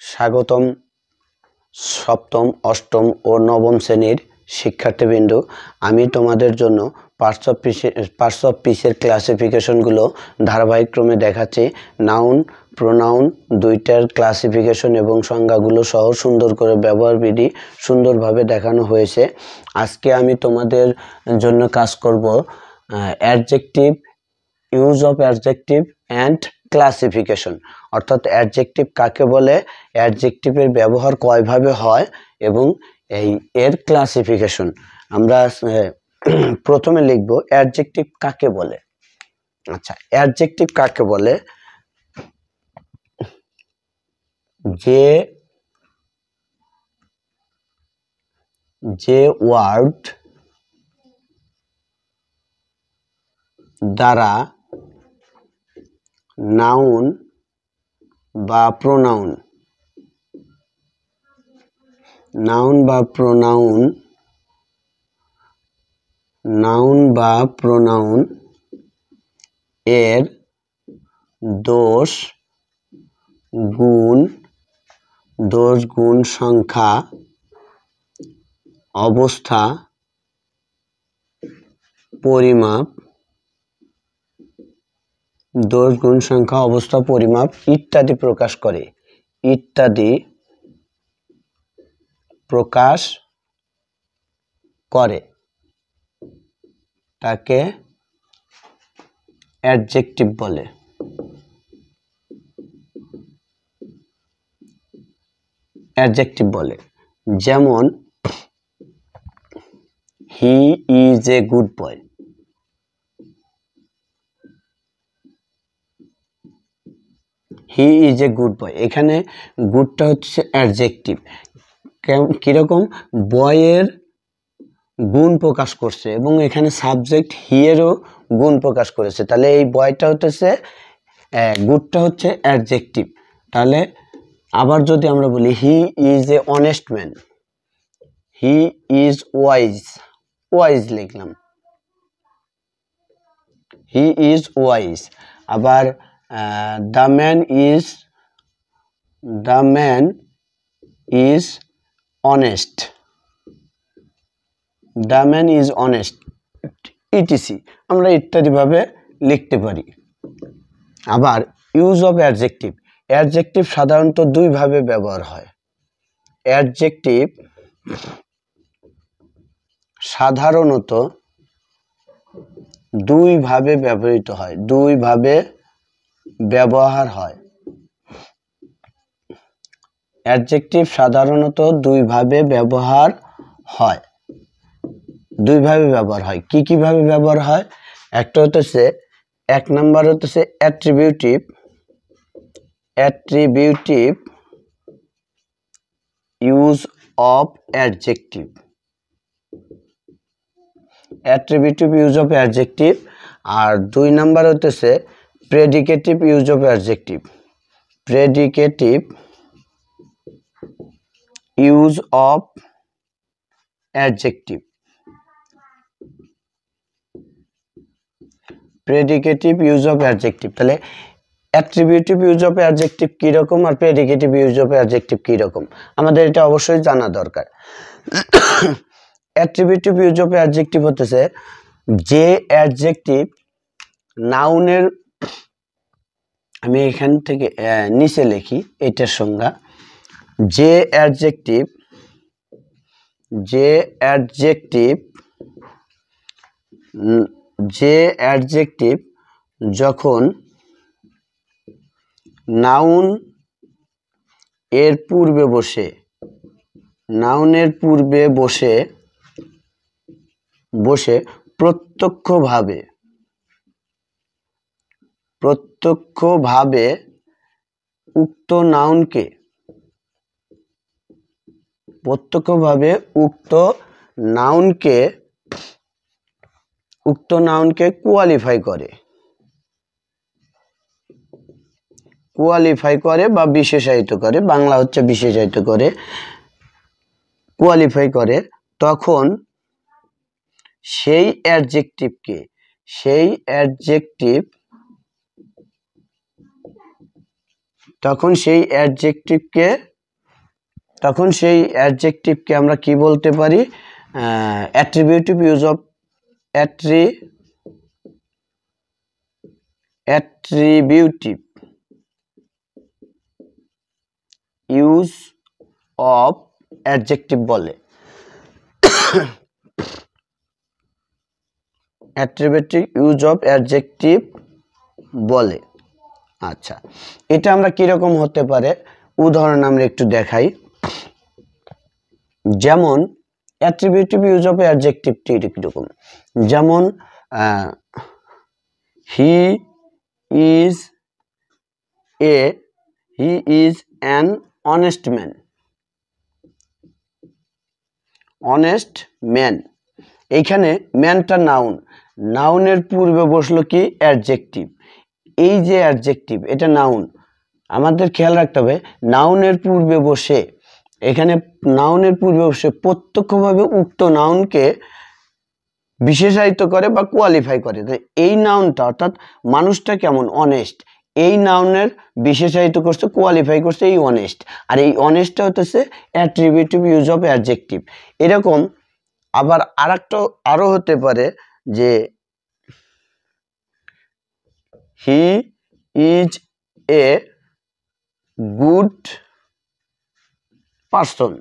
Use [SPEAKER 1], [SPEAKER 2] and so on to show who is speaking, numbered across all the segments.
[SPEAKER 1] স্বাগতম সপ্তম অষ্টম ও নবম শ্রেণীর শিক্ষার্থীবৃন্দ। আমি তোমাদের জন্য পার্টস অফ স্পিচের ক্লাসিফিকেশনগুলো ধারাবাহিকক্রমে দেখাচ্ছি। নাউন, প্রোনাউন দুইটার ক্লাসিফিকেশন এবং সংজ্ঞাগুলো সহ সুন্দর করে ব্যবহারবিধি সুন্দরভাবে দেখানো হয়েছে। আজকে আমি তোমাদের জন্য কাজ করব adjective, use of adjective and classification, অর্থাৎ অ্যাডজেক্টিভ কাকে বলে, অ্যাডজেক্টিভের ব্যবহার কয়ভাবে হয় এবং এর ক্লাসিফিকেশন। আমরা প্রথমে লিখব অ্যাডজেক্টিভ কাকে বলে। আচ্ছা, অ্যাডজেক্টিভ কাকে বলে? যে ওয়ার্ড দ্বারা নাউন বা প্রোনাউন এর দোষ গুণ সংখ্যা অবস্থা পরিমাপ ইত্যাদি প্রকাশ করে তাকে অ্যাডজেক্টিভ বলে। যেমন he is a good boy. এখানে গুডটা হচ্ছে অ্যাডজেক্টিভ। কিরকম? বয়ের গুণ প্রকাশ করছে এবং এখানে সাবজেক্ট হি এরও গুণ প্রকাশ করেছে, তাহলে এই বয়টা হচ্ছে গুডটা হচ্ছে অ্যাডজেক্টিভ। তাহলে আবার যদি আমরা বলি হি is A honest man, he is wise লিখলাম, হি ইজ ওয়াইজ। আবার the man is honest, etc আমরা ইত্যাদিভাবে লিখতে পারি। আবার ইউজ অফ অ্যাডজেক্টিভ সাধারণত দুইভাবে ব্যবহার হয়। অ্যাডজেক্টিভ সাধারণত দুইভাবে ব্যবহার হয়। কি কিভাবে ব্যবহার হয়? একটা হচ্ছে, এক নাম্বার হচ্ছে অ্যাট্রিবিউটিভ ইউজ অফ অ্যাডজেক্টিভ। আর দুই নাম্বার হচ্ছে predicative use of adjective. Predicative use of adjective তাহলে অ্যাট্রিবিউটিভ ইউজ অফ অ্যাডজেক্টিভ কিরকম আর প্রেডিকেটিভ ইউজ অফ অ্যাডজেক্টিভ কিরকম আমাদের এটা অবশ্যই জানা দরকার। অ্যাট্রিবিউটিভ ইউজ অফ অ্যাডজেক্টিভ হচ্ছে যে অ্যাডজেক্টিভ নাউনের, আমি এখান থেকে নিচে লিখি এটার সংজ্ঞা, যে অ্যাডজেক্টিভ যখন নাউন এর পূর্বে বসে প্রত্যক্ষভাবে উক্ত নাউনকে কোয়ালিফাই করে বা বিশেষায়িত করে, বাংলা হচ্ছে বিশেষায়িত করে, কোয়ালিফাই করে, তখন সেই অ্যাডজেক্টিভকে তখন সেই অ্যাডজেক্টিভকে আমরা কি বলতে পারি? Attributive use of attributive use of adjective বলে। অ্যাট্রিবিউটিভ ইউজ অফ অ্যাডজেক্টিভ বলে। আচ্ছা, এটা আমরা কিরকম হতে পারে উদাহরণ আমরা একটু দেখাই। যেমন অ্যাট্রিবিউটিভ ইউজ অফ অ্যাডজেক্টিভটি কিরকম, যেমন he is an honest man. Honest man, এইখানে ম্যানটা নাউন, নাউনের পূর্বে বসলো কি? অ্যাডজেক্টিভ। এই যে অ্যাডজেক্টিভ এটা নাউন, আমাদের খেয়াল রাখতে হবে নাউনের পূর্বে বসে, এখানে নাউনের পূর্বে বসে প্রত্যক্ষভাবে উক্ত নাউনকে বিশেষায়িত করে বা কোয়ালিফাই করে। এই নাউনটা অর্থাৎ মানুষটা কেমন? অনেস্ট। এই নাউনের বিশেষায়িত করছে, কোয়ালিফাই করছে এই অনেস্ট, আর এই অনেস্টটা হতেছে অ্যাট্রিবিউটিভ ইউজ অফ অ্যাডজেক্টিভ। এরকম আবার আরো হতে পারে যে হি ইজ এ গুড পারসন।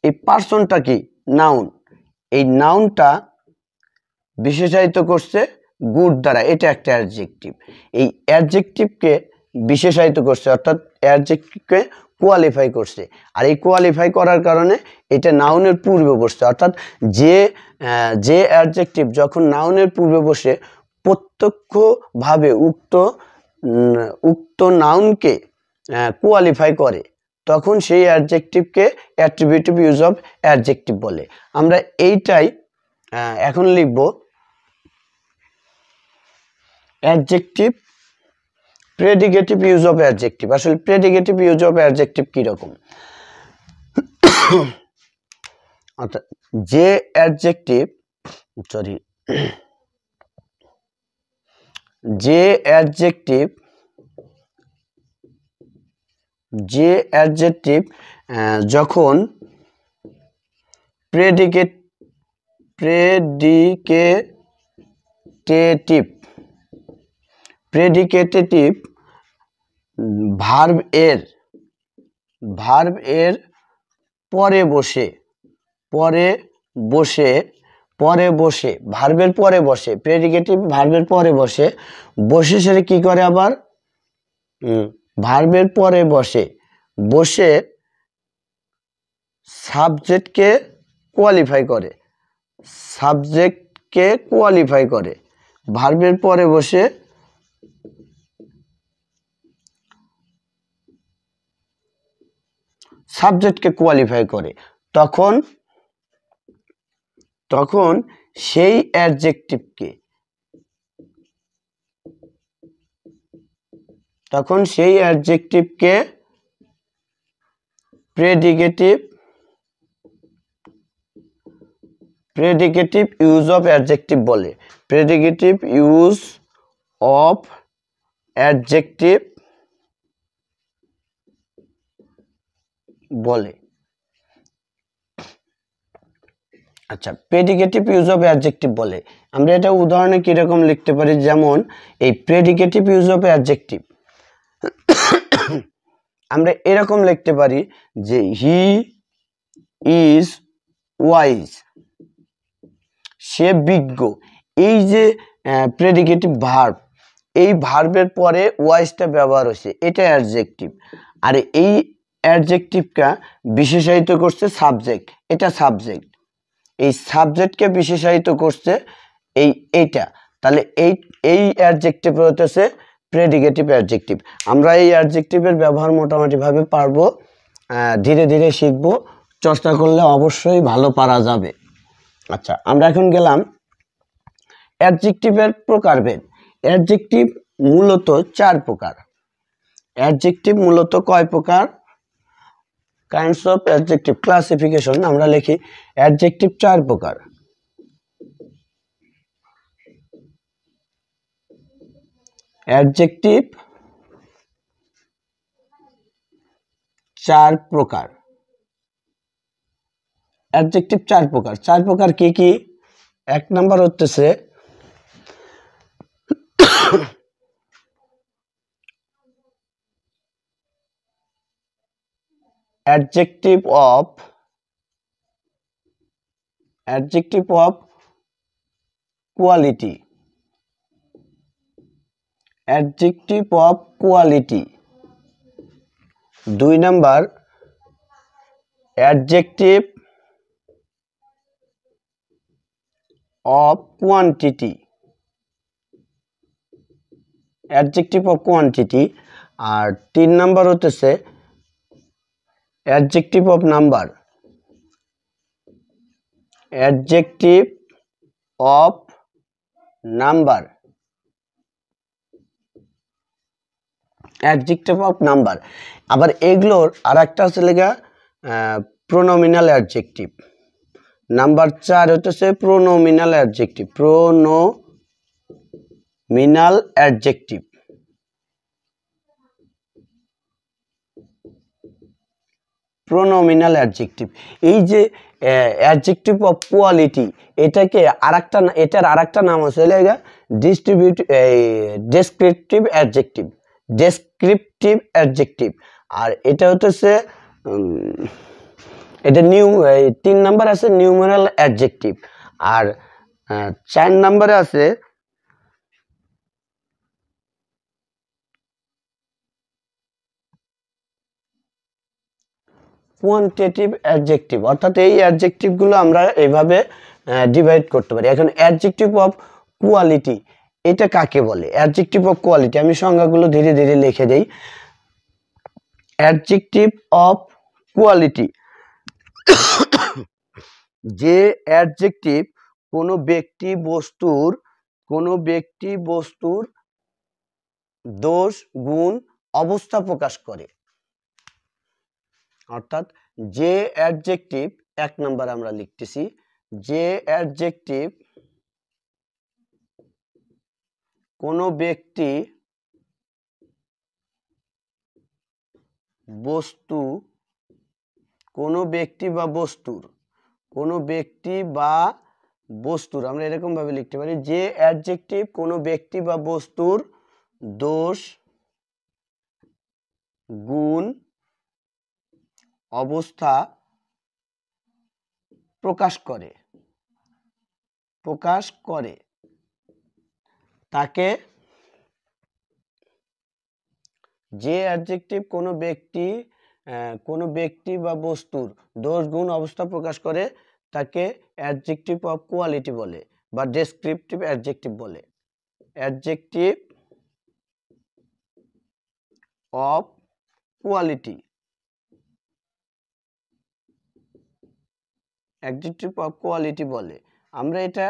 [SPEAKER 1] এই পারসনটা কি? নাউন। এই নাউনটা বিশেষায়িত করছে গুড দ্বারা, এটা একটা অ্যাডজেক্টিভ। এই অ্যাডজেক্টিভকে বিশেষায়িত করছে অর্থাৎ অ্যাডজেক্টিভকে কোয়ালিফাই করছে, আর এই কোয়ালিফাই করার কারণে এটা নাউনের পূর্বে বসছে। অর্থাৎ যে অ্যাডজেক্টিভ যখন নাউনের পূর্বে বসে প্রত্যক্ষভাবে উক্ত নাউনকে কোয়ালিফাই করে, তখন সেই অ্যাডজেক্টিভকে অ্যাট্রিবিউটিভ ইউজ অফ অ্যাডজেক্টিভ বলে। আমরা এইটাই এখন লিখব adjective predicative use of adjective. আসলে প্রেডিকেটিভ ইউজ অফ অ্যাডজেক্টিভ কিরকম? অর্থাৎ যে অ্যাডজেক্টিভ যখন প্রেডিকেটেটিভ ভার্ব এর পরে বসে ভার্বের পরে বসে, প্রেডিকেটিভ ভার্বের পরে বসে সেটা কি করে? আবার ভার্বের পরে বসে সাবজেক্টকে কোয়ালিফাই করে, ভার্বের পরে বসে সাবজেক্টকে কোয়ালিফাই করে, তখন সেই অ্যাডজেক্টিভকে প্রেডিকেটিভ ইউজ অফ অ্যাডজেক্টিভ বলে। প্রেডিকেটিভ ইউজ অফ অ্যাডজেক্টিভ বলে। আচ্ছা, প্রেডিকেটিভ ইউজ অফ অ্যাডজেক্টিভ বলে। আমরা এটা উদাহরণে কিরকম লিখতে পারি? যেমন এই প্রেডিকেটিভ ইউজ অফ অ্যাডজেক্টিভ আমরা এরকম লিখতে পারি যে হি ইজ ওয়াইজ, সে বিজ্ঞ। এই যে প্রেডিকেটিভ ভার্ব, এই ভার্বের পরে ওয়াইজটা ব্যবহার হয়েছে, এটা অ্যাডজেক্টিভ। আর এই অ্যাডজেক্টিভটা বিশেষায়িত করছে সাবজেক্ট, এটা সাবজেক্ট। এই সাবজেক্টকে বিশেষায়িত করছে এইটা, তাহলে এই অ্যাডজেক্টিভ হতেছে প্রেডিকেটিভ অ্যাডজেক্টিভ। আমরা এই অ্যাডজেক্টিভের ব্যবহার মোটামুটিভাবে পারবো, ধীরে ধীরে শিখবো, চর্চা করলে অবশ্যই ভালো পারা যাবে। আচ্ছা, আমরা এখন গেলাম অ্যাডজেক্টিভের প্রকারভেদ। অ্যাডজেক্টিভ মূলত 4 প্রকার। অ্যাডজেক্টিভ মূলত কয় প্রকার? কাইন্ডস অফ অ্যাডজেক্টিভ ক্লাসিফিকেশন আমরা লিখি অ্যাডজেক্টিভ 4 প্রকার। অ্যাডজেক্টিভ চার প্রকার। অ্যাডজেক্টিভ চার প্রকার। চার প্রকার কি কি? এক নাম্বার হচ্ছে adjective of quality, adjective of quality। দুই number adjective of quantity, adjective of quantity। আর তিন নাম্বার হচ্ছে adjective of number, adjective of number, adjective of number। আবার এগুলোর আর একটা হচ্ছে লেগা প্রোনোমিনাল অ্যাডজেক্টিভ। নাম্বার 4 হচ্ছে pronominal adjective, pronominal adjective. Pronominal adjective এই যে অ্যাডজেক্টিভ অফ কোয়ালিটি, এটাকে এটার আরেকটা নাম হচ্ছে ডেসক্রিপটিভ অ্যাডজেক্টিভ, ডেসক্রিপটিভ অ্যাডজেক্টিভ। আর এটা হচ্ছে এটা তিন নাম্বার আছে নিউমেরাল অ্যাডজেক্টিভ। আর 4 নম্বরে আছে কোয়ান্টিটেটিভ অ্যাডজেক্টিভ। অর্থাৎ এই অ্যাডজেক্টিভগুলো আমরা এইভাবে ডিভাইড করতে পারি। এখন অ্যাডজেক্টিভ অফ কোয়ালিটি এটা কাকে বলে? অ্যাডজেক্টিভ অফ কোয়ালিটি আমি সংজ্ঞাগুলো ধীরে ধীরে লিখে দেই। অ্যাডজেক্টিভ অফ কোয়ালিটি যে অ্যাডজেক্টিভ কোনো ব্যক্তি বস্তুর দোষ, গুণ, অবস্থা প্রকাশ করে। অর্থাৎ যে অ্যাডজেক্টিভ, এক নাম্বার আমরা লিখতেছি, যে অ্যাডজেক্টিভ কোনো ব্যক্তি বা বস্তুর আমরা এরকম ভাবে লিখতে পারি, যে অ্যাডজেক্টিভ কোনো ব্যক্তি বা বস্তুর দোষ, গুণ, অবস্থা প্রকাশ করে তাকে, যে অ্যাডজেক্টিভ কোনো ব্যক্তি বা বস্তুর দোষ, গুণ, অবস্থা প্রকাশ করে তাকে অ্যাডজেক্টিভ অফ কোয়ালিটি বলে বা ডেসক্রিপটিভ অ্যাডজেক্টিভ বলে। Adjective of quality, adjective of quality বলে। আমরা এটা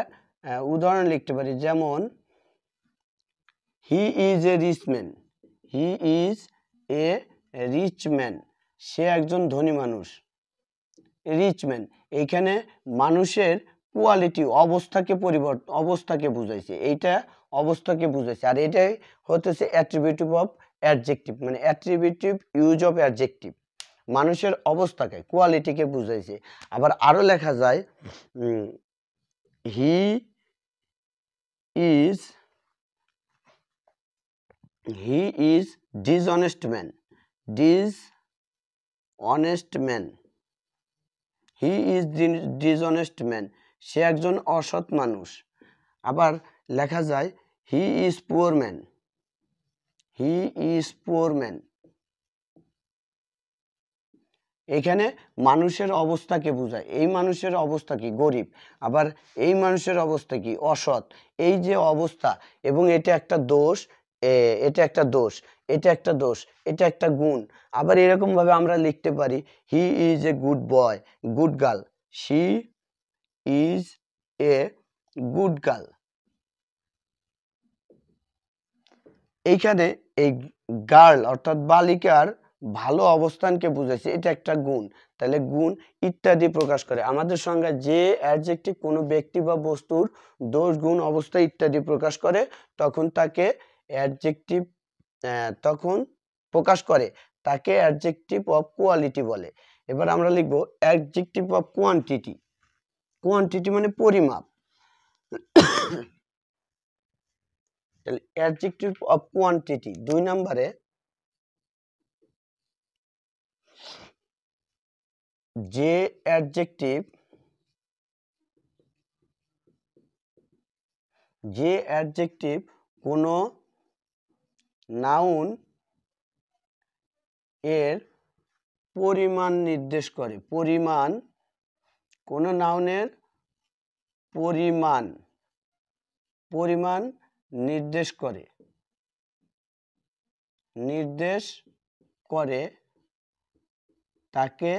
[SPEAKER 1] উদাহরণ লিখতে পারি, যেমন he is a rich man, he is a rich man, সে একজন ধনী মানুষ। রিচ ম্যান এইখানে মানুষের কোয়ালিটি, অবস্থাকে বুঝাইছে, এইটা অবস্থাকে বুঝাইছে। আর এটাই হতেছে অ্যাট্রিবিউটিভ অফ অ্যাডজেক্টিভ, মানে অ্যাট্রিবিউটিভ ইউজ অফ অ্যাডজেক্টিভ, মানুষের অবস্থাকে, কোয়ালিটিকে বুঝাইছে। আবার আরো লেখা যায় he is dishonest man, he is dishonest man, সে একজন অসৎ মানুষ। আবার লেখা যায় হি ইজ পুয়ার ম্যান, এখানে মানুষের অবস্থাকে বোঝায়, এই মানুষের অবস্থা কি? গরিব। আবার এই মানুষের অবস্থা কি? অসৎ। এই যে অবস্থা, এবং এটা একটা দোষ, এটা একটা গুণ। আবার এরকম ভাবে আমরা লিখতে পারি হি is a good boy, good girl, she is a good girl. এইখানে এই গার্ল অর্থাৎ বালিকার ভালো অবস্থানকে বুঝাইছে, এটা একটা গুণ। তাহলে গুণ ইত্যাদি প্রকাশ করে। আমাদের সংজ্ঞা, যে অ্যাডজেক্টিভ কোনো ব্যক্তি বা বস্তুর দোষ, গুণ, অবস্থা ইত্যাদি প্রকাশ করে তখন তাকে অ্যাডজেক্টিভ প্রকাশ করে তাকে অ্যাডজেক্টিভ অফ কোয়ালিটি বলে। এবার আমরা লিখব অ্যাডজেক্টিভ অফ কোয়ান্টিটি। কোয়ান্টিটি মানে পরিমাপ। তাহলে অ্যাডজেক্টিভ অফ কোয়ান্টিটি 2 নম্বরে যে অ্যাডজেক্টিভ কোনো নাউন এর পরিমাণ নির্দেশ করে। পরিমাণ, কোনো নাউনের পরিমাণ নির্দেশ করে তাকে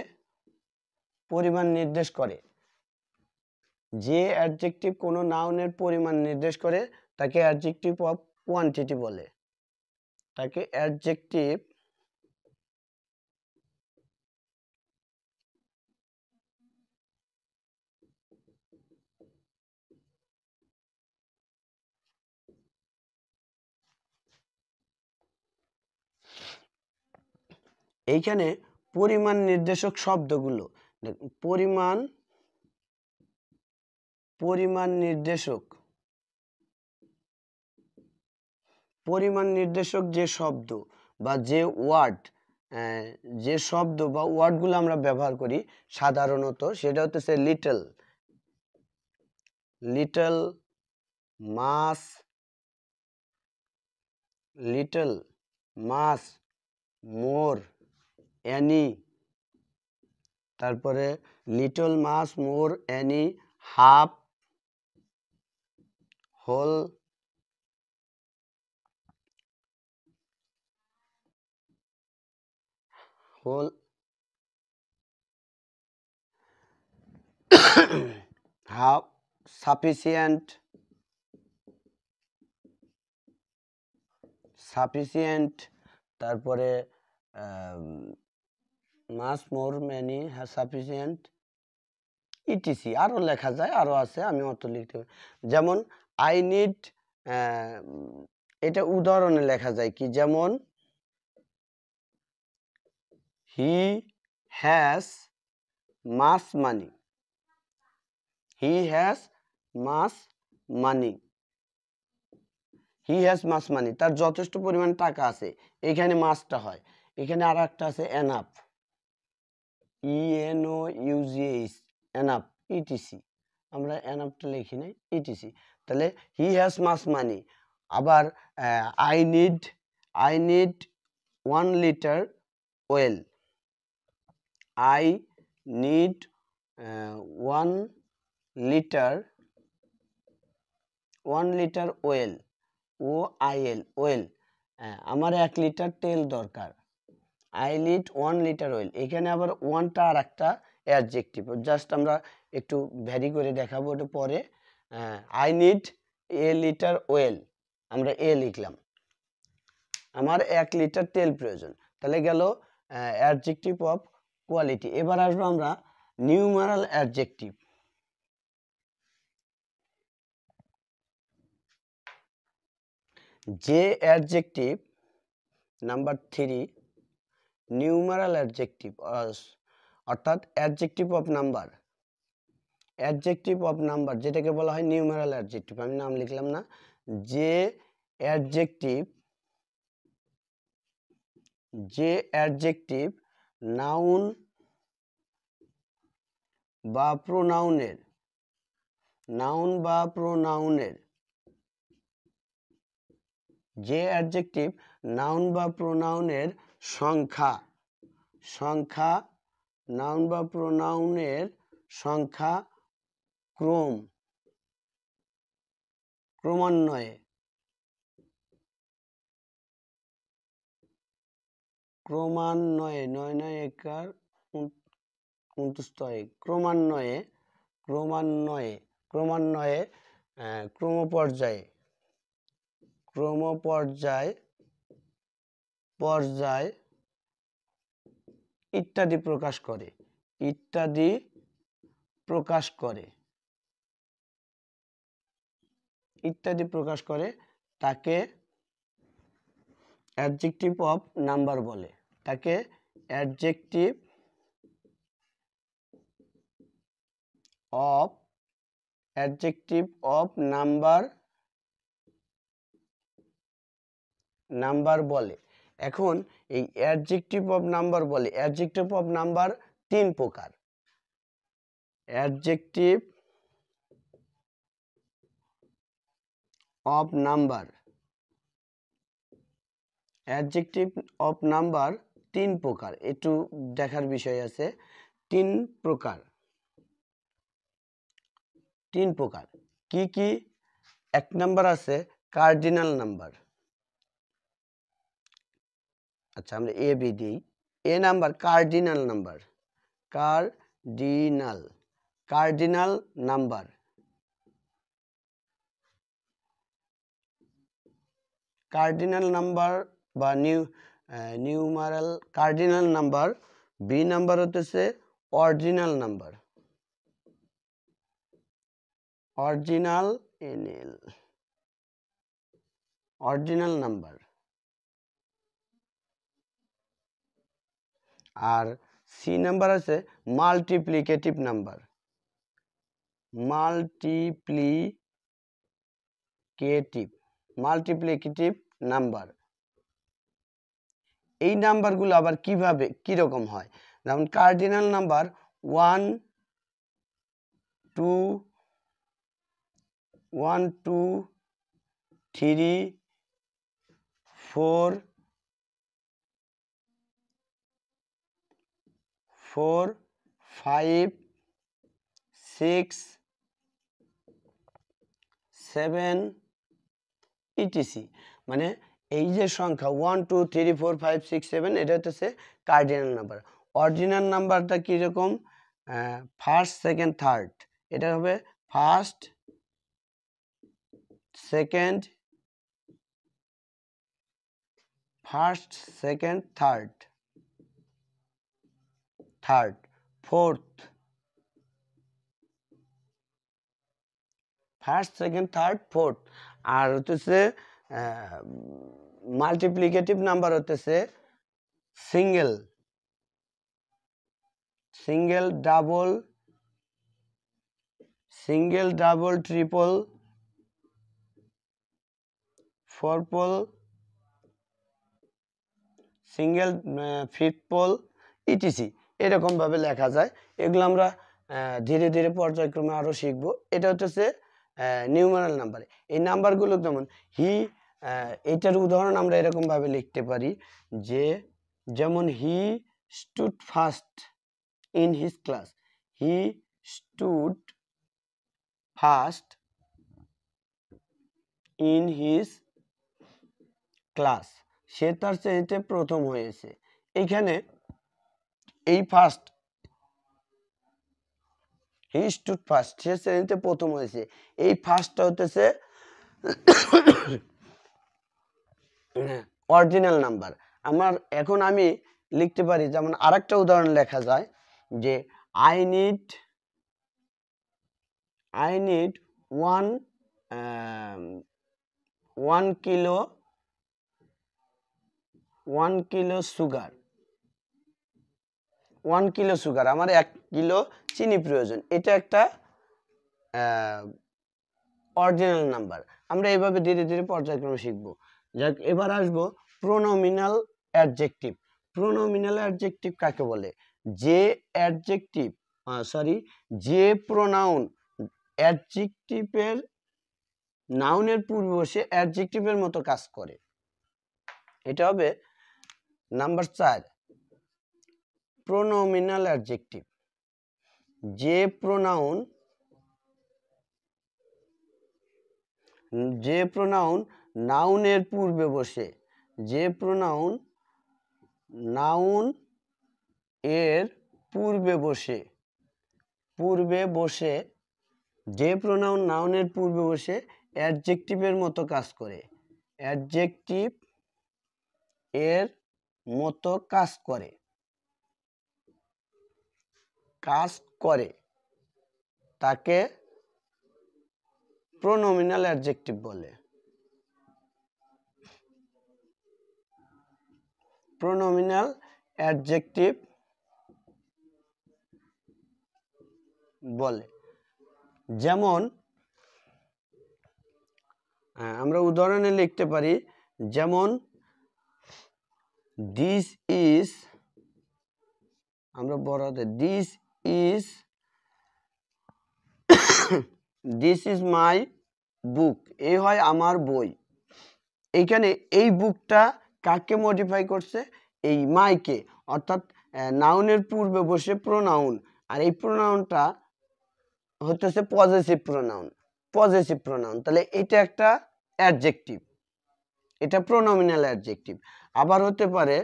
[SPEAKER 1] পরিমাণ নির্দেশ করে। যে অ্যাডজেক্টিভ কোনো নাউনের পরিমাণ নির্দেশ করে তাকে অ্যাডজেক্টিভ অফ কোয়ান্টিটি বলে। তাকে অ্যাডজেক্টিভ এইখানে পরিমাণ নির্দেশক শব্দগুলো পরিমাণ নির্দেশক যে শব্দ বা যে ওয়ার্ডগুলো আমরা ব্যবহার করি সাধারণত, সেটা হচ্ছে লিটল মাস, মোর, অ্যানি, তারপরে little much, more, any, half, whole, half, sufficient, তারপরে much, more, many, sufficient, etc. আরো লেখা যায়, আরো আছে, আমি অত লিখতে পারি। যেমন আই নিড, এটা উদাহরণে লেখা যায় কি, যেমন হি হ্যাজ মাস মানি, তার যথেষ্ট পরিমাণ টাকা আছে, এখানে মাসটা হয়। এখানে আর একটা আছে এনাফ, ENOUGH, এনাফ, ইটিসি। আমরা এনাফটা লিখি নাই, ইটিসি। তাহলে হি হ্যাজ মাস মানি। আবার I need 1 litre well, I need 1 litre well, well, আমার 1 লিটার তেল দরকার। I need 1 litre well. এখানে আবার ওয়ানটা আর একটা অ্যাডজেক্টিভ, জাস্ট আমরা একটু ভ্যারি করে দেখাবো ওটা পরে। I need a litre well, আমরা এ লিখলাম। আমার 1 লিটার তেল প্রয়োজন। তাহলে গেল অ্যাডজেক্টিভ অফ কোয়ালিটি। এবার আসবো আমরা নিউমারাল অ্যাডজেক্টিভ। যে অ্যাডজেক্টিভ, নাম্বার 3, নিউমারাল অ্যাডজেক্টিভ, অর্থাৎ অ্যাডজেক্টিভ অফ নাম্বার, যেটাকে বলা হয় নিউমারাল অ্যাডজেক্টিভ। আমি নাম লিখলাম না। যে অ্যাডজেক্টিভ নাউন বা প্রোনাউনের সংখ্যা ক্রমান্বয়ে পর্যায় ইত্যাদি প্রকাশ করে তাকে অ্যাডজেক্টিভ অফ নাম্বার বলে। তাকে অ্যাডজেক্টিভ অফ নাম্বার বলে। এখন এই অ্যাডজেক্টিভ অফ নাম্বার বলে, অ্যাডজেক্টিভ অফ নাম্বার 3 প্রকার। অ্যাডজেক্টিভ অফ নাম্বার 3 প্রকার, একটু দেখার বিষয় আছে। 3 প্রকার কি কি? 1 নাম্বার আছে কার্ডিনাল নাম্বার। আচ্ছা, আমরা এ বি দিই। A number cardinal number, cardinal number. Cardinal number বা numeral cardinal number. B number হতেছে অরিজিনাল নাম্বার, অরিজিনাল নাম্বার। আর সি নাম্বার আছে মাল্টিপ্লিকেটিভ নাম্বার, মাল্টিপ্লিকেটিভ নাম্বার। এই নাম্বারগুলো আবার কিরকম হয়? যেমন কার্ডিনাল নাম্বার 1 2 3 4 5 6 7 ইটিসি। মানে এই যে সংখ্যা 1 2 3 4 5 6 7, এটা হচ্ছে কার্ডিনাল নাম্বার। অরিজিনাল নাম্বারটা কিরকম? ফার্স্ট সেকেন্ড থার্ড, এটা হবে first second third fourth, first second third fourth. আর হচ্ছে মাল্টিপ্লিকেটিভ নাম্বার হতেছে single double triple fourple, single fifple etc. এরকম ভাবে লেখা যায়। এগুলো আমরা ধীরে ধীরে পর্যায়ক্রমে আরো শিখবো। এটা হচ্ছে নিউমারাল নাম্বার। এই নাম্বারগুলো যেমন এটার উদাহরণ আমরা এরকম ভাবে লিখতে পারি যে, যেমন he stood first in his class, he stood first in his class, সে তার শ্রেণীতে প্রথম হয়েছে। এখানে এই ফার্স্ট, হি স্টুড ফার্স্ট, সে শ্রেণীতে প্রথম হয়েছে, এই ফার্স্টটা হতেছে অরিজিনাল নাম্বার। এখন আমি লিখতে পারি, যেমন আরেকটা উদাহরণ লেখা যায় যে I need 1 kilo sugar, 1 kilo sugar, আমার 1 কিলো চিনি প্রয়োজন। এটা একটা অরিজিনাল নাম্বার। আমরা এইভাবে ধীরে ধীরে পর্যায়ক্রমে শিখবো। যাক, এবার আসবো প্রোনোমিনাল অ্যাডজেক্টিভ। প্রোনোমিনাল অ্যাডজেক্টিভ কাকে বলে? যে প্রোনাউন অ্যাডজেক্টিভের নাউনের পূর্বে বসে অ্যাডজেক্টিভের মতো কাজ করে। এটা হবে নাম্বার 4, প্রোনোমিনাল অ্যাডজেক্টিভ। যে প্রোনাউন নাউনের পূর্বে বসে, নাউন এর পূর্বে বসে অ্যাডজেক্টিভের মতো কাজ করে, অ্যাডজেক্টিভ এর মতো কাজ করে তাকে প্রোনোমিনাল অ্যাডজেক্টিভ বলে। প্রোনোমিনাল অ্যাডজেক্টিভ বলে। যেমন আমরা উদাহরণে লিখতে পারি, যেমন দিস ইজ, আমরা বড় হাতে দিস ইজ মাই বুক, এই হয় আমার বই। এইখানে এই বুকটা কাকে মডিফাই করছে? এই মাইকে, অর্থাৎ নাউনের পূর্বে বসে প্রোনাউন, আর এই প্রোনাউনটা হতেছে পজেসিভ প্রোনাউন। তাহলে এটা একটা অ্যাডজেক্টিভ, এটা প্রোনোমিনাল অ্যাডজেক্টিভ। আবার হতে পারে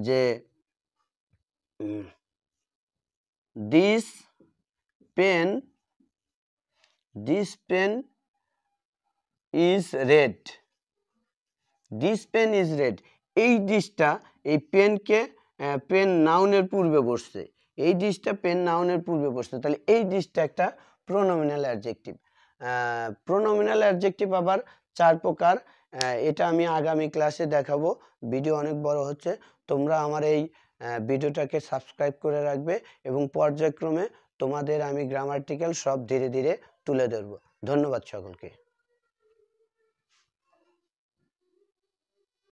[SPEAKER 1] যে দিস পেন ইজ রেড, এই ডিসটা, এই পেনকে পেন নাউনের পূর্বে বসছে, এই ডিসটা পেন নাউনের পূর্বে বসছে, তাহলে এই ডিসটা একটা প্রোনোমিনাল অ্যাডজেক্টিভ। প্রোনোমিনাল অ্যাডজেক্টিভ আবার 4 প্রকার, এটা আমি আগামী ক্লাসে দেখাবো। ভিডিও অনেক বড় হচ্ছে, তোমরা আমার এই ভিডিওটাকে সাবস্ক্রাইব করে রাখবে এবং পর্যায়ক্রমে তোমাদের আমি গ্রামাটিক্যাল সব ধীরে ধীরে তুলে ধরবো। ধন্যবাদ সকলকে।